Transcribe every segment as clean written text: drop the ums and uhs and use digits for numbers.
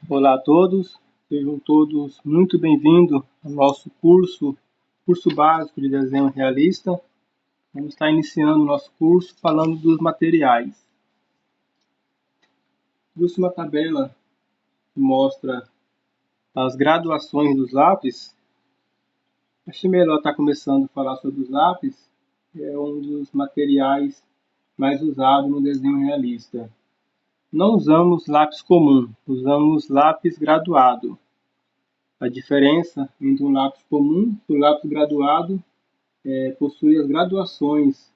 Olá a todos, sejam todos muito bem-vindos ao nosso curso básico de desenho realista. Vamos estar iniciando o nosso curso falando dos materiais. Trouxe uma tabela que mostra as graduações dos lápis. Achei melhor estar começando a falar sobre os lápis, que é um dos materiais mais usados no desenho realista. Não usamos lápis comum, usamos lápis graduado. A diferença entre um lápis comum e o lápis graduado possui as graduações,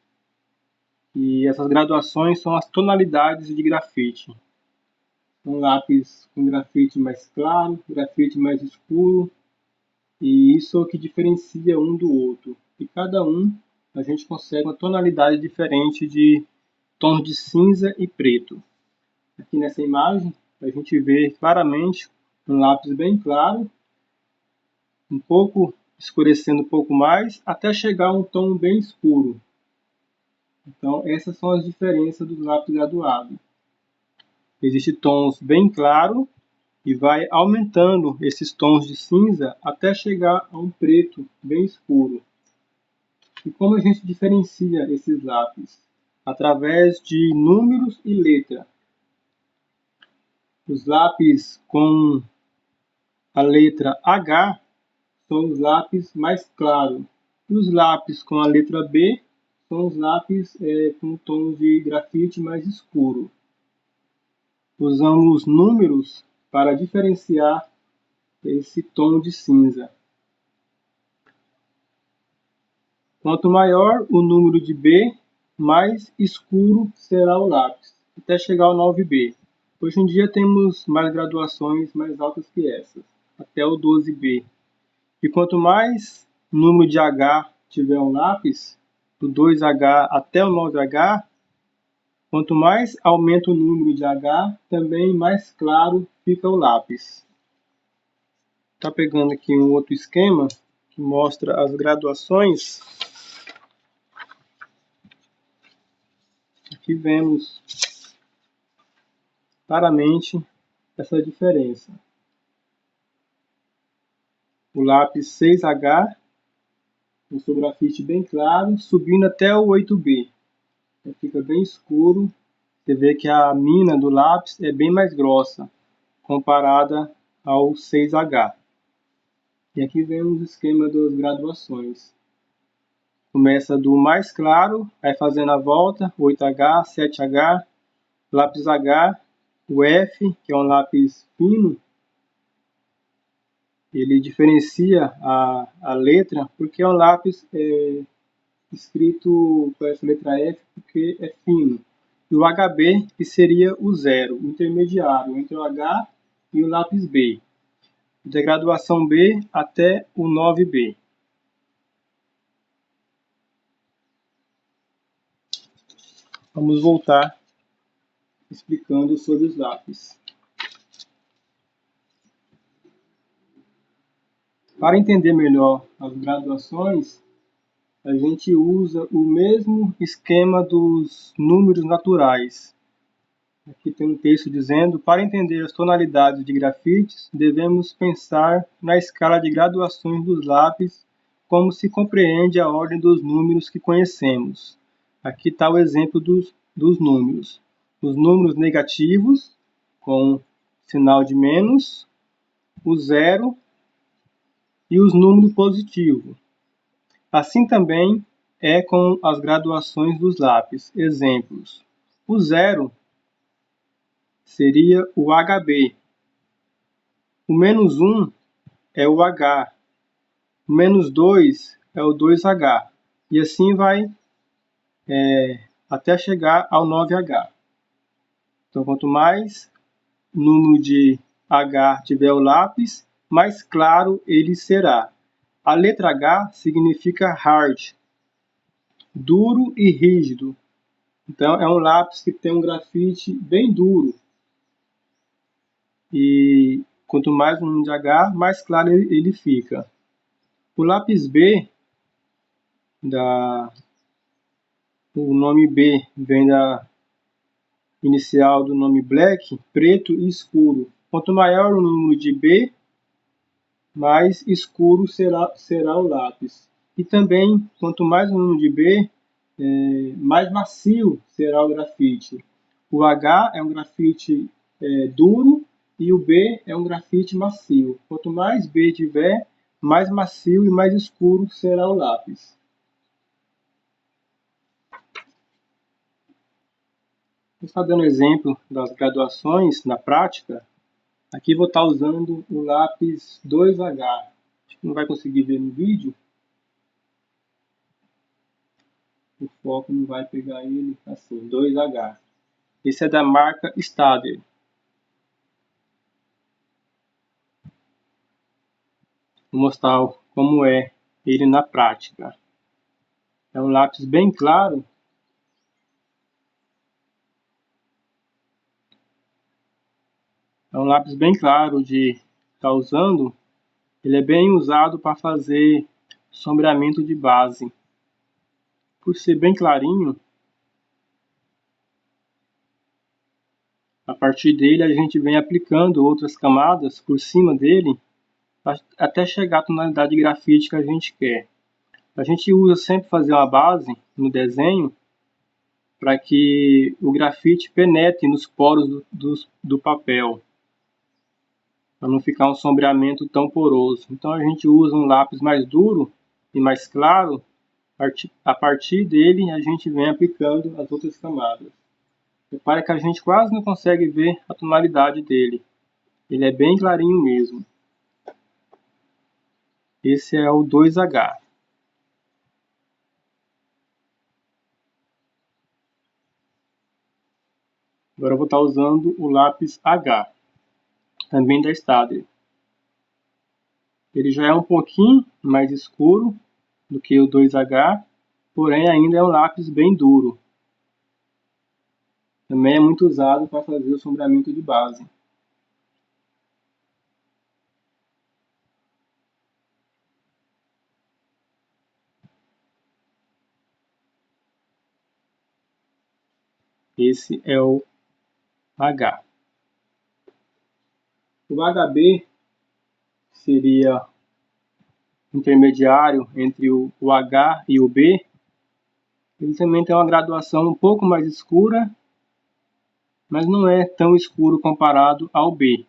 e essas graduações são as tonalidades de grafite. Um lápis com grafite mais claro, grafite mais escuro, e isso é o que diferencia um do outro. E cada um a gente consegue uma tonalidade diferente de tons de cinza e preto. Aqui nessa imagem a gente vê claramente um lápis bem claro, um pouco escurecendo um pouco mais, até chegar a um tom bem escuro. Então, essas são as diferenças dos lápis graduados. Existem tons bem claros e vai aumentando esses tons de cinza até chegar a um preto bem escuro. E como a gente diferencia esses lápis? Através de números e letra. Os lápis com a letra H são os lápis mais claros. E os lápis com a letra B são os lápis com tons de grafite mais escuro. Usamos números para diferenciar esse tom de cinza. Quanto maior o número de B, mais escuro será o lápis, até chegar ao 9B. Hoje em dia temos mais graduações mais altas que essas, até o 12B. E quanto mais número de H tiver um lápis, do 2H até o 9H, quanto mais aumenta o número de H, também mais claro fica o lápis. Está pegando aqui um outro esquema que mostra as graduações. Aqui vemos claramente essa diferença. O lápis 6H, com seu grafite bem claro, subindo até o 8B. Fica bem escuro. Você vê que a mina do lápis é bem mais grossa, comparada ao 6H. E aqui vemos o esquema das graduações. Começa do mais claro, vai fazendo a volta, 8H, 7H, lápis H, o F, que é um lápis fino. Ele diferencia a letra porque é um lápis escrito com essa letra F porque é fino. E o HB, que seria o zero, o intermediário entre o H e o lápis B. Da graduação B até o 9B. Vamos voltar explicando sobre os lápis. Para entender melhor as graduações, a gente usa o mesmo esquema dos números naturais. Aqui tem um texto dizendo: para entender as tonalidades de grafites, devemos pensar na escala de graduações dos lápis, como se compreende a ordem dos números que conhecemos. Aqui está o exemplo dos números. Os números negativos, com sinal de menos, o zero e os números positivos. Assim também é com as graduações dos lápis. Exemplos: o zero seria o HB. O menos 1 é o H. O menos 2 é o 2H. E assim vai até chegar ao 9H. Então, quanto mais número de H tiver o lápis, mais claro ele será. A letra H significa hard, duro e rígido. Então, é um lápis que tem um grafite bem duro. E quanto mais o número de H, mais claro ele fica. O lápis B, o nome B vem da inicial do nome black, preto e escuro. Quanto maior o número de B, mais escuro será o lápis. E também, quanto mais o número de B, mais macio será o grafite. O H é um grafite duro e o B é um grafite macio. Quanto mais B tiver, mais macio e mais escuro será o lápis. Vou estar dando exemplo das graduações na prática. Aqui vou estar usando o lápis 2H. Acho que não vai conseguir ver no vídeo. O foco não vai pegar ele assim, 2H. Esse é da marca Staedtler. Vou mostrar como é ele na prática. É um lápis bem claro. É um lápis bem claro de estar usando. Ele é bem usado para fazer sombreamento de base. Por ser bem clarinho, a partir dele a gente vem aplicando outras camadas por cima dele até chegar à tonalidade de grafite que a gente quer. A gente usa sempre fazer uma base no desenho para que o grafite penetre nos poros do papel, para não ficar um sombreamento tão poroso. Então a gente usa um lápis mais duro e mais claro. A partir dele a gente vem aplicando as outras camadas. Repare que a gente quase não consegue ver a tonalidade dele. Ele é bem clarinho mesmo. Esse é o 2H. Agora eu vou estar usando o lápis H, também da Staedtler. Ele já é um pouquinho mais escuro do que o 2H, porém ainda é um lápis bem duro. Também é muito usado para fazer o sombreamento de base. Esse é o H. O HB seria intermediário entre o H e o B. Ele também tem uma graduação um pouco mais escura, mas não é tão escuro comparado ao B.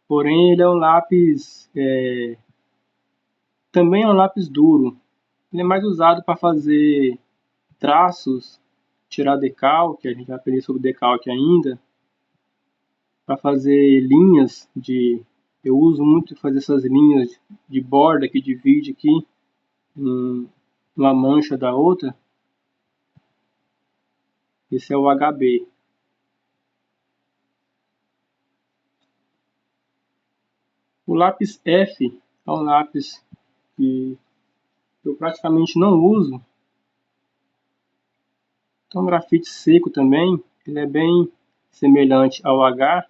Porém, ele é um lápis, também é um lápis duro. Ele é mais usado para fazer traços, tirar decalque, a gente vai aprender sobre decalque ainda, para fazer linhas de... Eu uso muito fazer essas linhas de borda que divide aqui uma mancha da outra. Esse é o HB. O lápis F é um lápis que eu praticamente não uso. É um grafite seco também. Ele é bem semelhante ao H,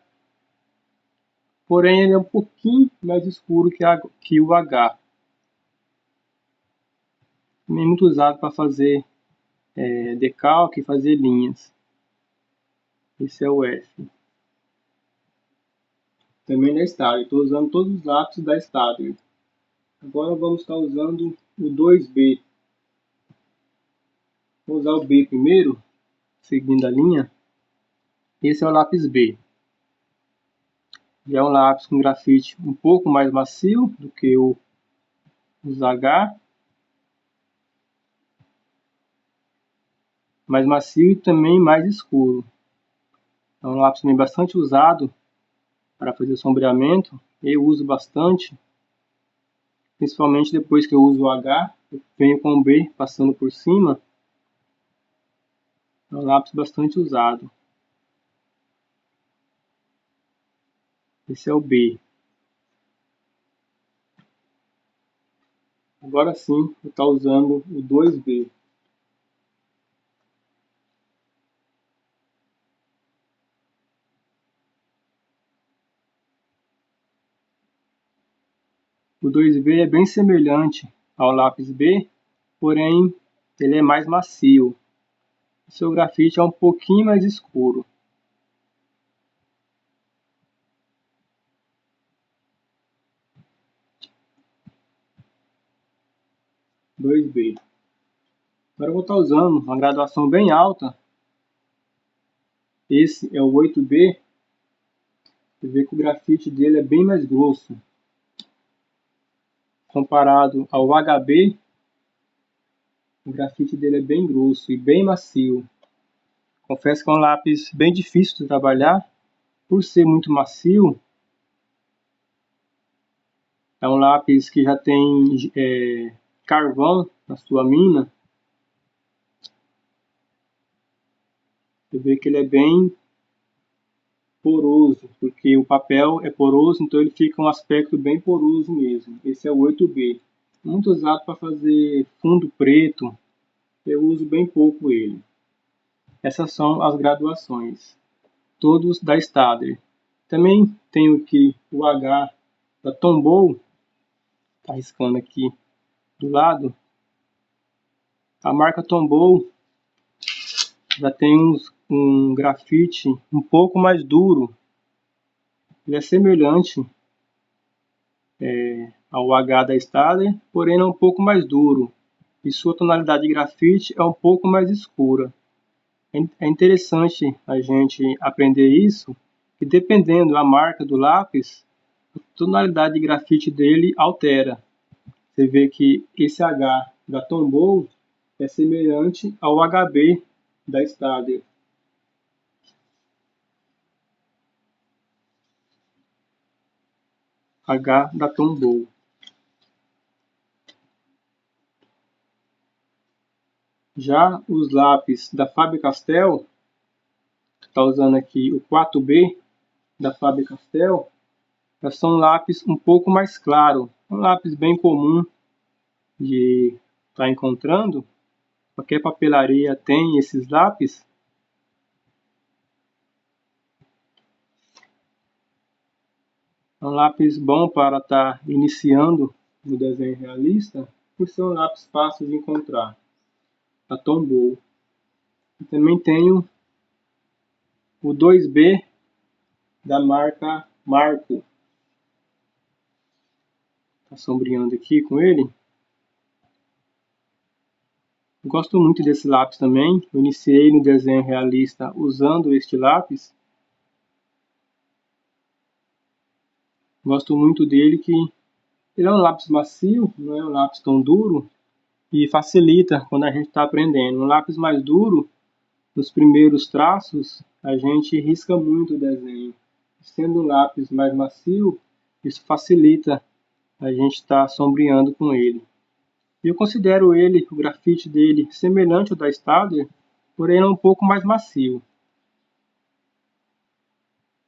porém ele é um pouquinho mais escuro que o H. Também é muito usado para fazer decalque e fazer linhas. Esse é o F. Também da Staedtler. Estou usando todos os lápis da Staedtler. Agora vamos estar usando o 2B. Vou usar o B primeiro, seguindo a linha. Esse é o lápis B. Já é um lápis com grafite um pouco mais macio do que os H. Mais macio e também mais escuro. É um lápis também bastante usado para fazer sombreamento. Eu uso bastante, principalmente depois que eu uso o H, eu venho com o B passando por cima. É um lápis bastante usado. Esse é o B. Agora sim, eu estou usando o 2B. O 2B é bem semelhante ao lápis B, porém ele é mais macio. O seu grafite é um pouquinho mais escuro. 2B. Agora eu vou estar usando uma graduação bem alta. Esse é o 8B. Você vê que o grafite dele é bem mais grosso. Comparado ao HB, o grafite dele é bem grosso e bem macio. Confesso que é um lápis bem difícil de trabalhar. Por ser muito macio, é um lápis que já tem carvão na sua mina. Você vê que ele é bem poroso, porque o papel é poroso, então ele fica um aspecto bem poroso mesmo. Esse é o 8B. Muito usado para fazer fundo preto. Eu uso bem pouco ele. Essas são as graduações. Todos da Staedtler. Também tenho aqui o H da Tombow. Está riscando aqui do lado. A marca Tombow já tem um grafite um pouco mais duro. Ele é semelhante ao H da Staedtler, porém é um pouco mais duro. E sua tonalidade de grafite é um pouco mais escura. É interessante a gente aprender isso, que dependendo da marca do lápis, a tonalidade de grafite dele altera. Você vê que esse H da Tombow é semelhante ao HB da Staedtler. H da Tombow. Já os lápis da Faber-Castell, está usando aqui o 4B da Faber-Castell, já são lápis um pouco mais claro. Um lápis bem comum de estar encontrando. Qualquer papelaria tem esses lápis. É um lápis bom para estar iniciando no desenho realista, por ser um lápis fácil de encontrar. A Tombow. E também tenho o 2B da marca Marco. Está sombreando aqui com ele. Eu gosto muito desse lápis também. Eu iniciei no desenho realista usando este lápis. Gosto muito dele, que ele é um lápis macio, não é um lápis tão duro, e facilita quando a gente está aprendendo. Um lápis mais duro, nos primeiros traços, a gente risca muito o desenho. Sendo um lápis mais macio, isso facilita a gente estar sombreando com ele. E eu considero ele, o grafite dele, semelhante ao da Staedtler, porém é um pouco mais macio.